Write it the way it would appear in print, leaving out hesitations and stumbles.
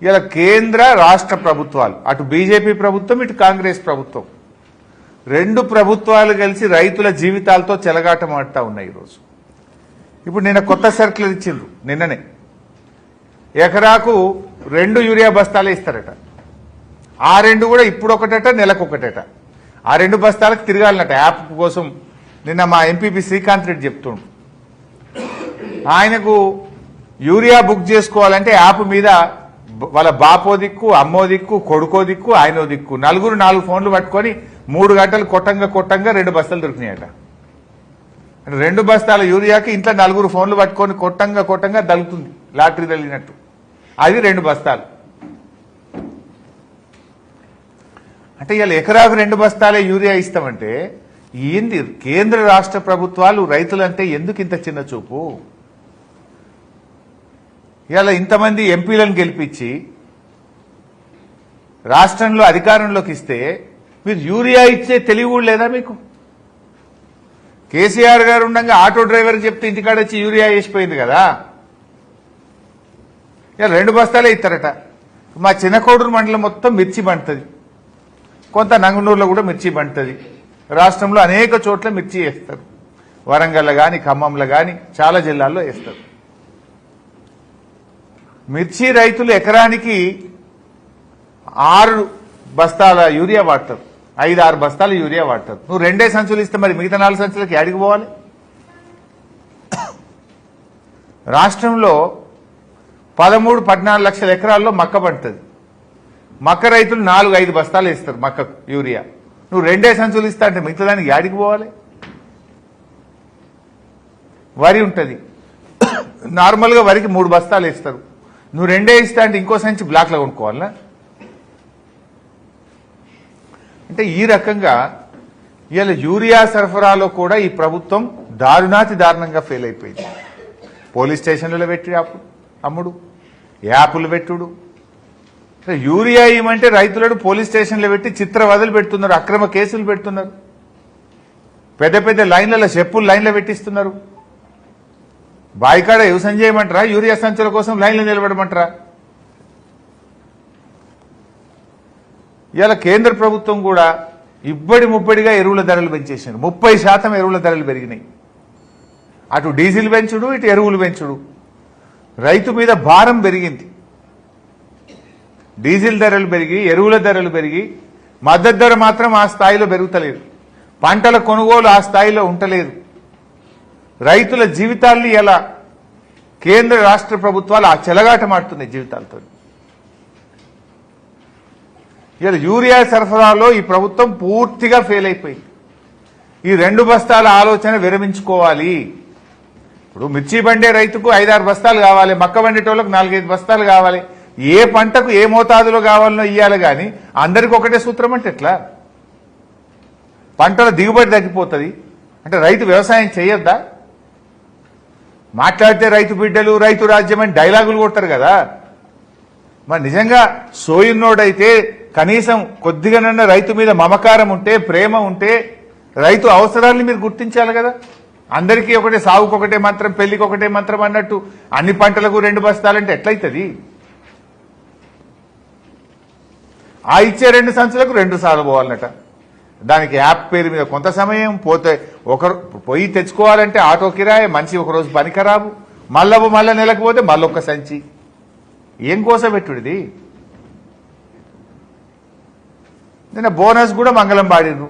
ఇలా కేంద్ర రాష్ట్ర ప్రభుత్వాలు, అటు బీజేపీ ప్రభుత్వం ఇటు కాంగ్రెస్ ప్రభుత్వం, రెండు ప్రభుత్వాలు కలిసి రైతుల జీవితాలతో చెలగాటమాడుతూ ఉన్నాయి ఈరోజు. ఇప్పుడు నిన్న కొత్త సర్కులర్ ఇచ్చిండ్రు, నిన్ననే ఎకరాకు 2 యూరియా బస్తాలే ఇస్తారట. ఆ 2 కూడా ఇప్పుడు ఒకటట, నెలకొకటట. ఆ 2 బస్తాలకు తిరగాలన్నట యాప్ కోసం. నిన్న మా ఎంపీపీ శ్రీకాంత్ రెడ్డి చెప్తుండు, ఆయనకు యూరియా బుక్ చేసుకోవాలంటే యాప్ మీద వాళ్ళ బాపో దిక్కు, అమ్మో దిక్కు, కొడుకో దిక్కు, ఆయనో దిక్కు, నలుగురు 4 ఫోన్లు పట్టుకొని 3 గంటలు కొట్టంగా 2 బస్తాలు దొరికినాయట. 2 బస్తాల యూరియాకి ఇంట్లో 4 ఫోన్లు పట్టుకొని కొట్టంగా దలుగుతుంది, లాటరీ తగిలినట్టు. అది 2 బస్తాలు. అంటే ఇవాళ ఎకరాకు 2 బస్తాలే యూరియా ఇస్తామంటే ఏంది? కేంద్ర రాష్ట్ర ప్రభుత్వాలు రైతులంటే ఎందుకు ఇంత చిన్న చూపు? ఇవాళ ఇంతమంది ఎంపీలను గెలిపించి రాష్ట్రంలో అధికారంలోకి ఇస్తే మీరు యూరియా ఇచ్చే తెలివి కూడా లేదా మీకు? కేసీఆర్ గారు ఉండగా ఆటో డ్రైవర్కి చెప్తే ఇంటికాడ వచ్చి యూరియా వేసిపోయింది కదా. ఇక 2 బస్తాలే ఇస్తారట. మా చిన్నకోడూరు మండలం మొత్తం మిర్చి పండుతుంది, కొంత నంగనూరులో కూడా మిర్చి పండుతుంది. రాష్ట్రంలో అనేక చోట్ల మిర్చి వేస్తారు, వరంగల్లో కానీ ఖమ్మంలో కానీ చాలా జిల్లాల్లో వేస్తారు. మిర్చి రైతులు ఎకరానికి 6 బస్తాల యూరియా వాడతారు, 5-6 బస్తాల యూరియా వాడతారు. నువ్వు 2 సంచులు ఇస్తే మరి మిగతా 4 సంచులకి అడిగి పోవాలి. రాష్ట్రంలో 13-14 లక్షల ఎకరాల్లో మక్క పండుతుంది. మక్క రైతులు 4-5 బస్తాలు ఇస్తారు మక్కకు యూరియా. నువ్వు 2 సంచులు ఇస్తా అంటే మిగతా దానికి యాడికి పోవాలి? వరి ఉంటుంది, నార్మల్గా వరికి 3 బస్తాలు ఇస్తారు. నువ్వు 2 ఇస్తా అంటే ఇంకో సంచి బ్లాక్లో కొనుక్కోవాలా? అంటే ఈ రకంగా ఇవాళ యూరియా సరఫరాలో కూడా ఈ ప్రభుత్వం దారుణాతి దారుణంగా ఫెయిల్ అయిపోయింది. పోలీస్ స్టేషన్లలో పెట్టి అమ్ముడు, యాపులు పెట్టుడు. యూరియా ఇవ్వమంటే రైతులను పోలీస్ స్టేషన్లో పెట్టి చిత్రవదలు పెడుతున్నారు, అక్రమ కేసులు పెడుతున్నారు, పెద్ద పెద్ద లైన్లలో చెప్పులు లైన్లో పెట్టిస్తున్నారు. బాయికాడ వ్యవసాయం చేయమంటారా? యూరియా సంచుల కోసం లైన్లో నిలబడమంటారా? ఇవాళ కేంద్ర ప్రభుత్వం కూడా ముబ్బడిగా ఎరువుల ధరలు పెంచేసారు. 30% ఎరువుల ధరలు పెరిగినాయి. అటు డీజిల్ పెంచుడు, ఇటు ఎరువులు పెంచుడు. రైతు మీద భారం పెరిగింది. డీజిల్ ధరలు పెరిగి, ఎరువుల ధరలు పెరిగి, మద్దతు ధర మాత్రం ఆ స్థాయిలో పెరుగుతలేదు. పంటల కొనుగోలు ఆ స్థాయిలో ఉండలేదు. రైతుల జీవితాల్ని ఎలా కేంద్ర రాష్ట్ర ప్రభుత్వాలు ఆ చెలగాటమాడుతున్నాయి జీవితాలతో. ఇలా యూరియా సరఫరాలో ఈ ప్రభుత్వం పూర్తిగా ఫెయిల్ అయిపోయింది. ఈ 2 బస్తాల ఆలోచన విరమించుకోవాలి. ఇప్పుడు మిర్చి బండే రైతుకు 5-6 బస్తాలు కావాలి, మక్క బండేటోళ్ళకు 4-5 బస్తాలు కావాలి. ఏ పంటకు ఏ మోతాదులో కావాలనో ఇయ్యాలి, కానీ అందరికి ఒకటే సూత్రం అంటే ఎట్లా? పంటల దిగుబడి తగ్గిపోతుంది అంటే రైతు వ్యవసాయం చేయొద్దా? మాట్లాడితే రైతు బిడ్డలు, రైతు రాజ్యం అని డైలాగులు కొడతారు కదా. మరి నిజంగా సోయున్నోడైతే కనీసం కొద్దిగానన్నా రైతు మీద మమకారం ఉంటే, ప్రేమ ఉంటే రైతు అవసరాన్ని మీరు గుర్తించాలి కదా. అందరికీ ఒకటే, సాగుకు ఒకటే మంత్రం, పెళ్లికి ఒకటే మంత్రం అన్నట్టు అన్ని పంటలకు 2 బస్తాలంటే ఎట్లయితుంది? ఆ ఇచ్చే 2 సంచులకు 2 సార్లు పోవాలన్నట. దానికి యాప్ పేరు మీద కొంత సమయం పోతే, ఒకరు పోయి తెచ్చుకోవాలంటే ఆటో కిరాయి, మనిషి ఒకరోజు పని ఖరాబు, మళ్ళా నెలకు పోతే మళ్ళొక్క సంచి. ఏం కోసం పెట్టుడిది? నిన్న బోనస్ కూడా మంగళం పాడిర్రు.